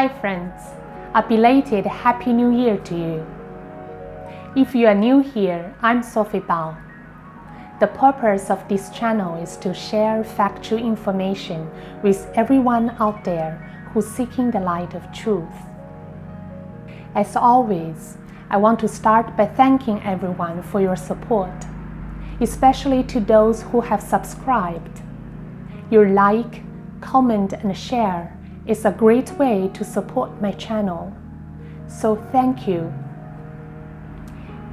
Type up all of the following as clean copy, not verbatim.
Hi friends, a belated Happy New Year to you. If you are new here, I'm Sophie Bao. The purpose of this channel is to share factual information with everyone out there who's seeking the light of truth. As always, I want to start by thanking everyone for your support, especially to those who have subscribed. Your like, comment and share is a great way to support my channel. So thank you.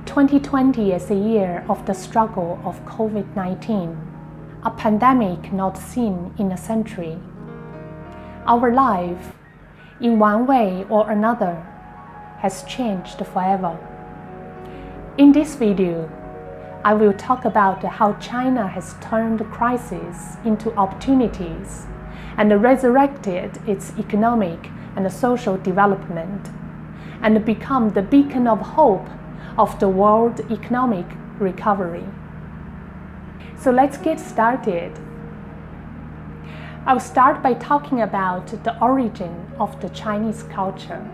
2020 is a year of the struggle of COVID-19, a pandemic not seen in a century. Our life, in one way or another, has changed forever. In this video, I will talk about how China has turned crises into opportunities and resurrected its economic and social development, and become the beacon of hope of the world economic recovery. So let's get started. I'll start by talking about the origin of the Chinese culture.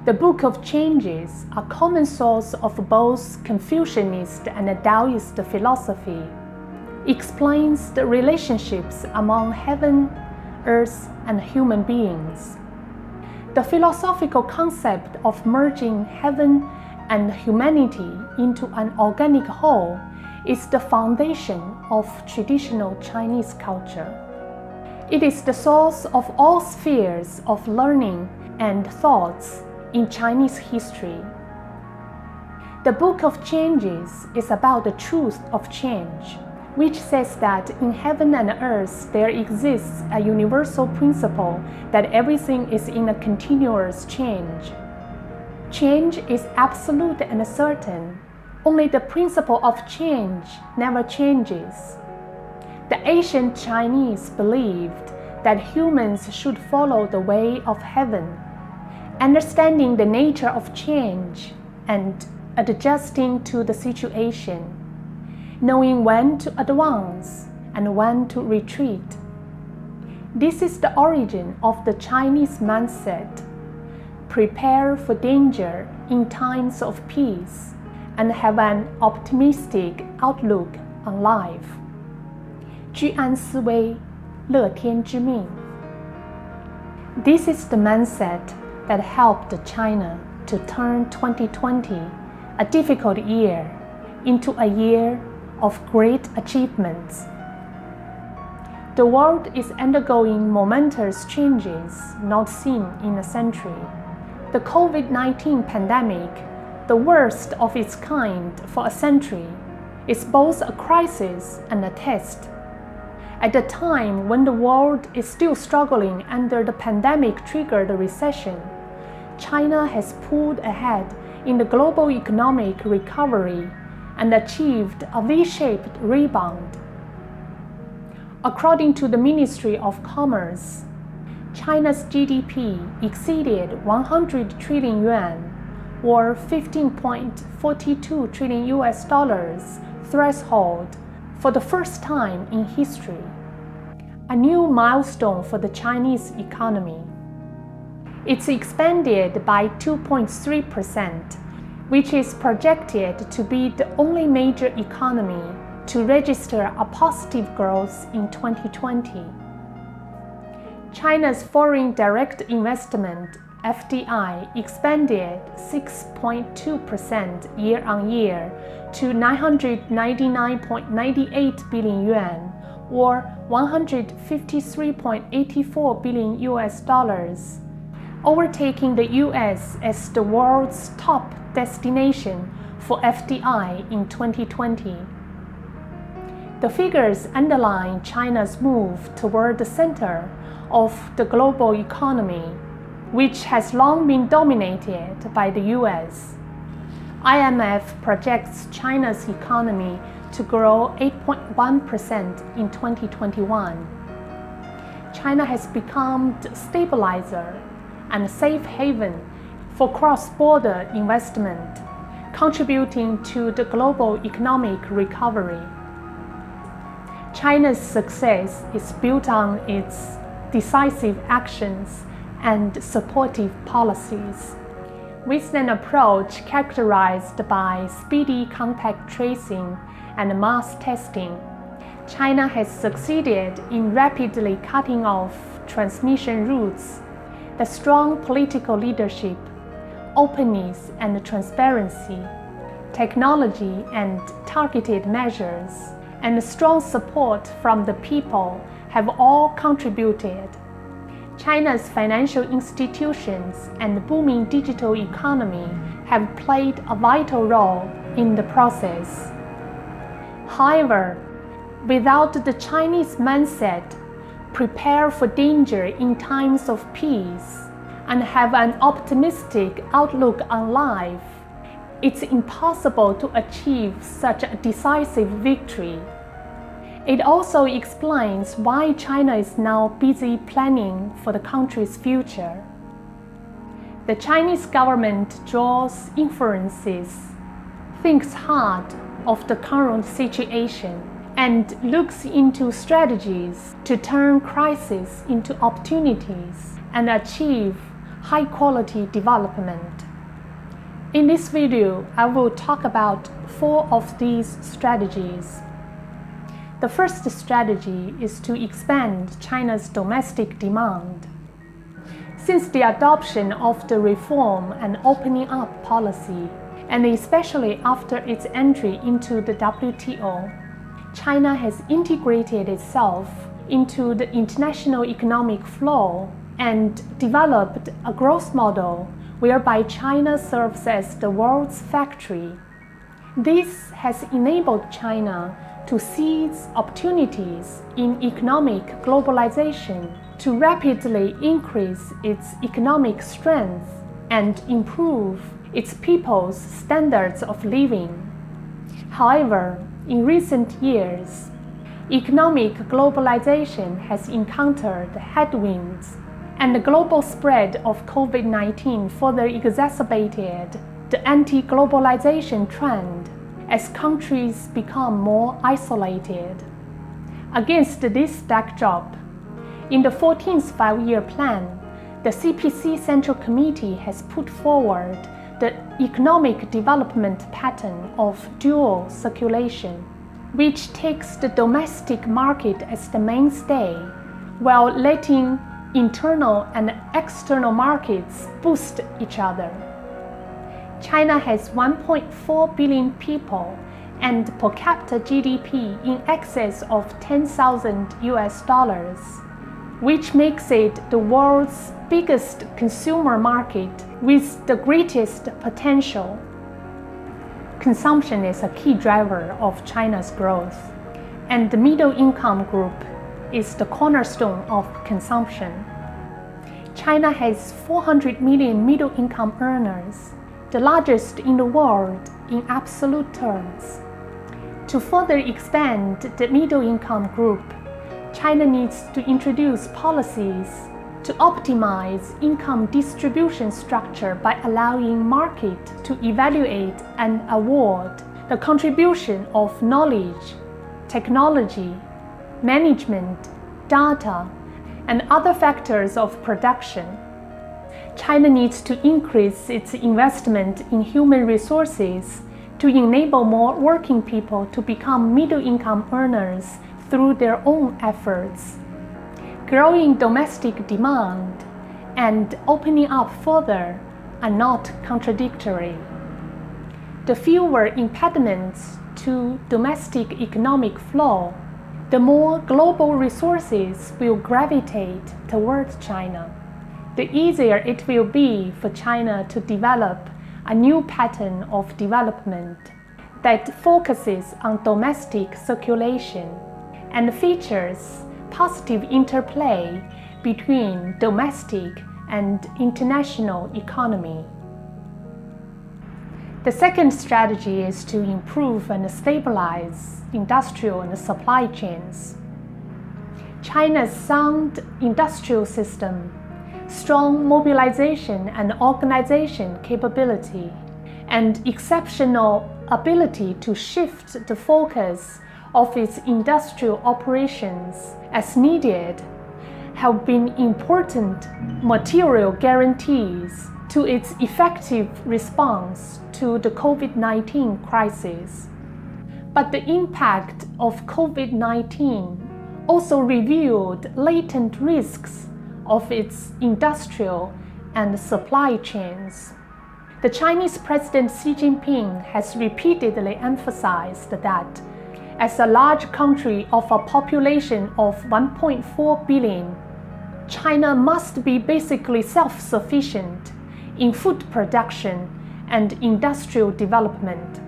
The Book of Changes, a common source of both Confucianist and Taoist philosophy, explains the relationships among heaven, earth, and human beings. The philosophical concept of merging heaven and humanity into an organic whole is the foundation of traditional Chinese culture. It is the source of all spheres of learning and thoughts in Chinese history. The Book of Changes is about the truth of change, which says that in heaven and earth there exists a universal principle that everything is in a continuous change. Change is absolute and certain. Only the principle of change never changes. The ancient Chinese believed that humans should follow the way of heaven, understanding the nature of change and adjusting to the situation, knowing when to advance and when to retreat. This is the origin of the Chinese mindset: prepare for danger in times of peace and have an optimistic outlook on life. 居安思危，乐天知命. This is the mindset that helped China to turn 2020, a difficult year, into a year of great achievements. The world is undergoing momentous changes not seen in a century. The COVID-19 pandemic, the worst of its kind for a century, is both a crisis and a test. At the time when the world is still struggling under the pandemic-triggered recession, China has pulled ahead in the global economic recovery and achieved a V-shaped rebound. According to the Ministry of Commerce, China's GDP exceeded 100 trillion yuan, or $15.42 trillion threshold for the first time in history, a new milestone for the Chinese economy. It's expanded by 2.3%, which is projected to be the only major economy to register a positive growth in 2020. China's foreign direct investment, FDI, expanded 6.2% year-on-year to 999.98 billion yuan, or $153.84 billion, overtaking the US as the world's top destination for FDI in 2020. The figures underline China's move toward the center of the global economy, which has long been dominated by the US. IMF projects China's economy to grow 8.1% in 2021. China has become the stabilizer and safe haven for cross-border investment, contributing to the global economic recovery. China's success is built on its decisive actions and supportive policies. With an approach characterized by speedy contact tracing and mass testing, China has succeeded in rapidly cutting off transmission routes. The strong political leadership, openness and transparency, technology and targeted measures, and strong support from the people have all contributed. China's financial institutions and booming digital economy have played a vital role in the process. However, without the Chinese mindset, prepare for danger in times of peace, and have an optimistic outlook on life, it's impossible to achieve such a decisive victory. It also explains why China is now busy planning for the country's future. The Chinese government draws inferences, thinks hard of the current situation, and looks into strategies to turn crises into opportunities and achieve high-quality development. In this video, I will talk about 4 of these strategies. The first strategy is to expand China's domestic demand. Since the adoption of the reform and opening up policy, and especially after its entry into the WTO, China has integrated itself into the international economic flow and developed a growth model whereby China serves as the world's factory. This has enabled China to seize opportunities in economic globalization to rapidly increase its economic strength and improve its people's standards of living. However, in recent years, economic globalization has encountered headwinds, and the global spread of COVID-19 further exacerbated the anti-globalization trend as countries become more isolated. Against this backdrop, in the 14th Five-Year Plan, the CPC Central Committee has put forward the economic development pattern of dual circulation, which takes the domestic market as the mainstay, while letting internal and external markets boost each other. China has 1.4 billion people and per capita GDP in excess of $10,000, which makes it the world's biggest consumer market with the greatest potential. Consumption is a key driver of China's growth, and the middle income group is the cornerstone of consumption. China has 400 million middle income earners, the largest in the world in absolute terms. To further expand the middle income group, China needs to introduce policies to optimize income distribution structure by allowing market to evaluate and award the contribution of knowledge, technology, management, data, and other factors of production. China needs to increase its investment in human resources to enable more working people to become middle-income earners through their own efforts. Growing domestic demand and opening up further are not contradictory. The fewer impediments to domestic economic flow, the more global resources will gravitate towards China. The easier it will be for China to develop a new pattern of development that focuses on domestic circulation and features positive interplay between domestic and international economy. The second strategy is to improve and stabilize industrial and supply chains. China's sound industrial system, strong mobilization and organization capability, and exceptional ability to shift the focus of its industrial operations as needed have been important material guarantees to its effective response to the COVID-19 crisis. But the impact of COVID-19 also revealed latent risks of its industrial and supply chains. The Chinese President Xi Jinping has repeatedly emphasized that as a large country of a population of 1.4 billion, China must be basically self-sufficient in food production and industrial development.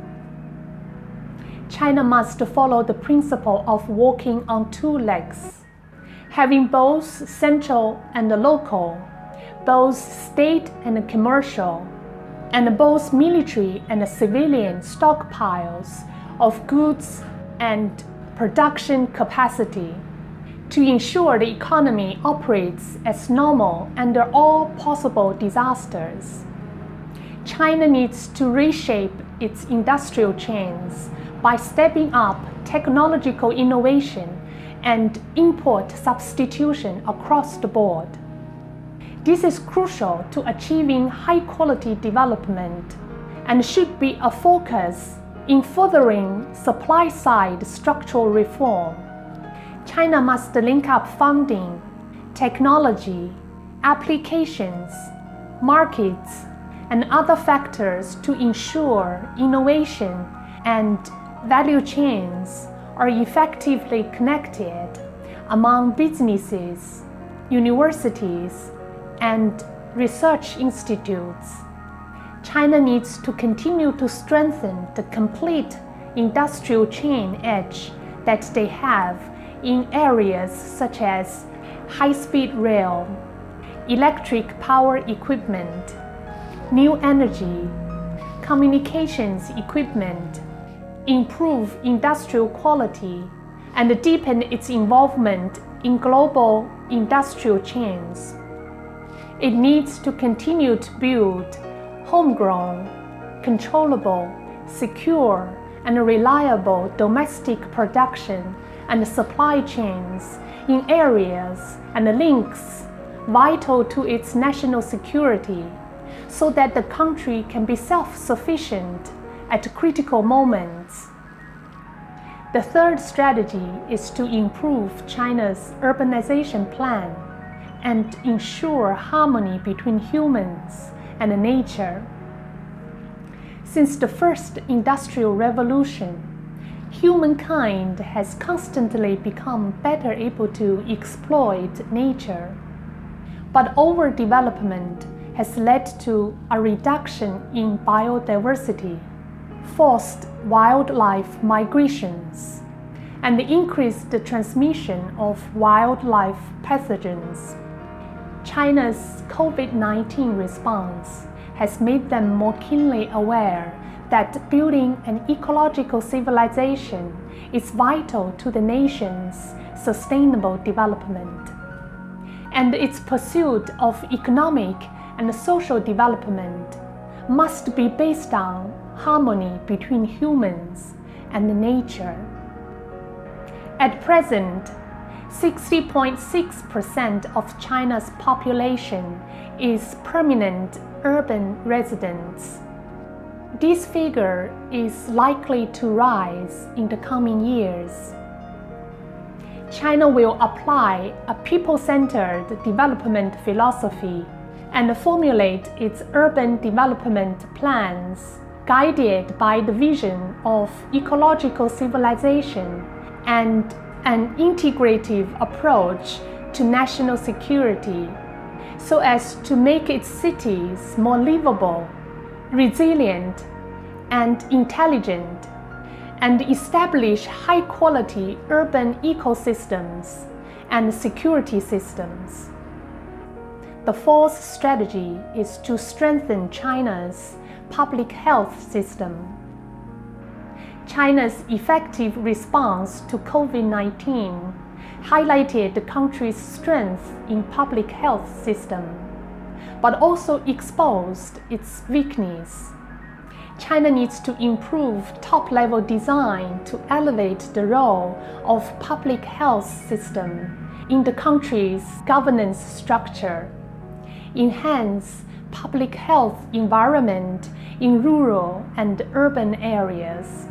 China must follow the principle of walking on two legs, having both central and local, both state and commercial, and both military and civilian stockpiles of goods and production capacity to ensure the economy operates as normal under all possible disasters. China needs to reshape its industrial chains by stepping up technological innovation and import substitution across the board. This is crucial to achieving high-quality development and should be a focus in furthering supply-side structural reform. China must link up funding, technology, applications, markets, and other factors to ensure innovation and value chains are effectively connected among businesses, universities, and research institutes. China needs to continue to strengthen the complete industrial chain edge that they have in areas such as high-speed rail, electric power equipment, new energy, communications equipment, improve industrial quality, and deepen its involvement in global industrial chains. It needs to continue to build homegrown, controllable, secure, and reliable domestic production and supply chains in areas and links vital to its national security, so that the country can be self-sufficient at critical moments. The third strategy is to improve China's urbanization plan and ensure harmony between humans and nature. Since the first industrial revolution, humankind has constantly become better able to exploit nature. But overdevelopment has led to a reduction in biodiversity, forced wildlife migrations, and increased the transmission of wildlife pathogens. China's COVID-19 response has made them more keenly aware that building an ecological civilization is vital to the nation's sustainable development. And its pursuit of economic and social development must be based on harmony between humans and nature. At present, 60.6% of China's population is permanent urban residents. This figure is likely to rise in the coming years. China will apply a people-centered development philosophy and formulate its urban development plans guided by the vision of ecological civilization and an integrative approach to national security, so as to make its cities more livable, resilient, and intelligent, and establish high-quality urban ecosystems and security systems. The fourth strategy is to strengthen China's public health system. China's effective response to COVID-19 highlighted the country's strength in public health system, but also exposed its weakness. China needs to improve top-level design to elevate the role of public health system in the country's governance structure, enhance public health environment in rural and urban areas,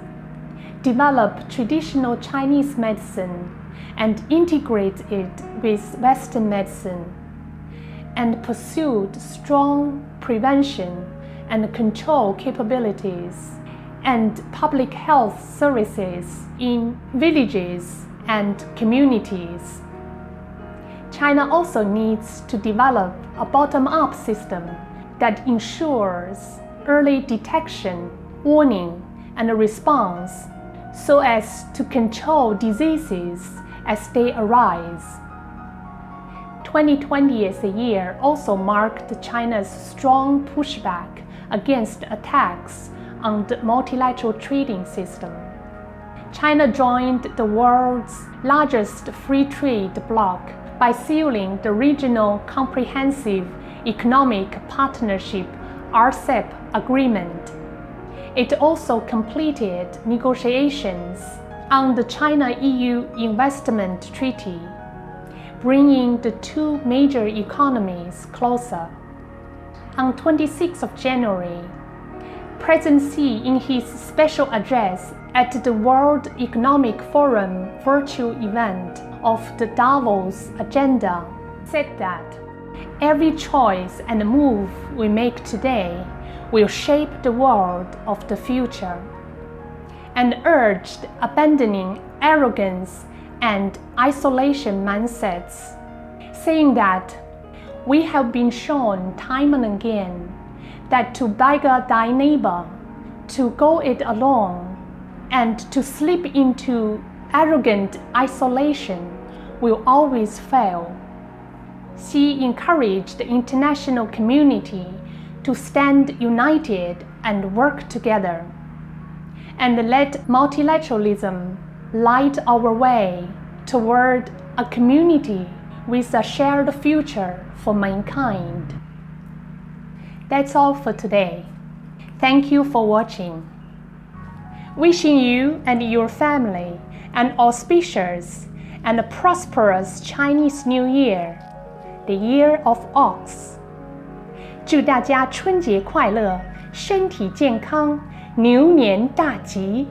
develop traditional Chinese medicine and integrate it with Western medicine, and pursued strong prevention and control capabilities and public health services in villages and communities. China also needs to develop a bottom-up system that ensures early detection, warning, and response so as to control diseases as they arise. 2020 as a year also marked China's strong pushback against attacks on the multilateral trading system. China joined the world's largest free trade bloc by sealing the Regional Comprehensive Economic Partnership (RCEP) agreement. It also completed negotiations on the China-EU Investment Treaty, bringing the two major economies closer. On 26 of January, President Xi, in his special address at the World Economic Forum virtual event of the Davos Agenda, said that every choice and move we make today will shape the world of the future, and urged abandoning arrogance and isolation mindsets, saying that we have been shown time and again that to beggar thy neighbor, to go it alone, and to slip into arrogant isolation will always fail. Xi encouraged the international community to stand united and work together, and let multilateralism light our way toward a community with a shared future for mankind. That's all for today. Thank you for watching. Wishing you and your family an auspicious and prosperous Chinese New Year, the Year of Ox. 祝大家春节快乐，身体健康，牛年大吉！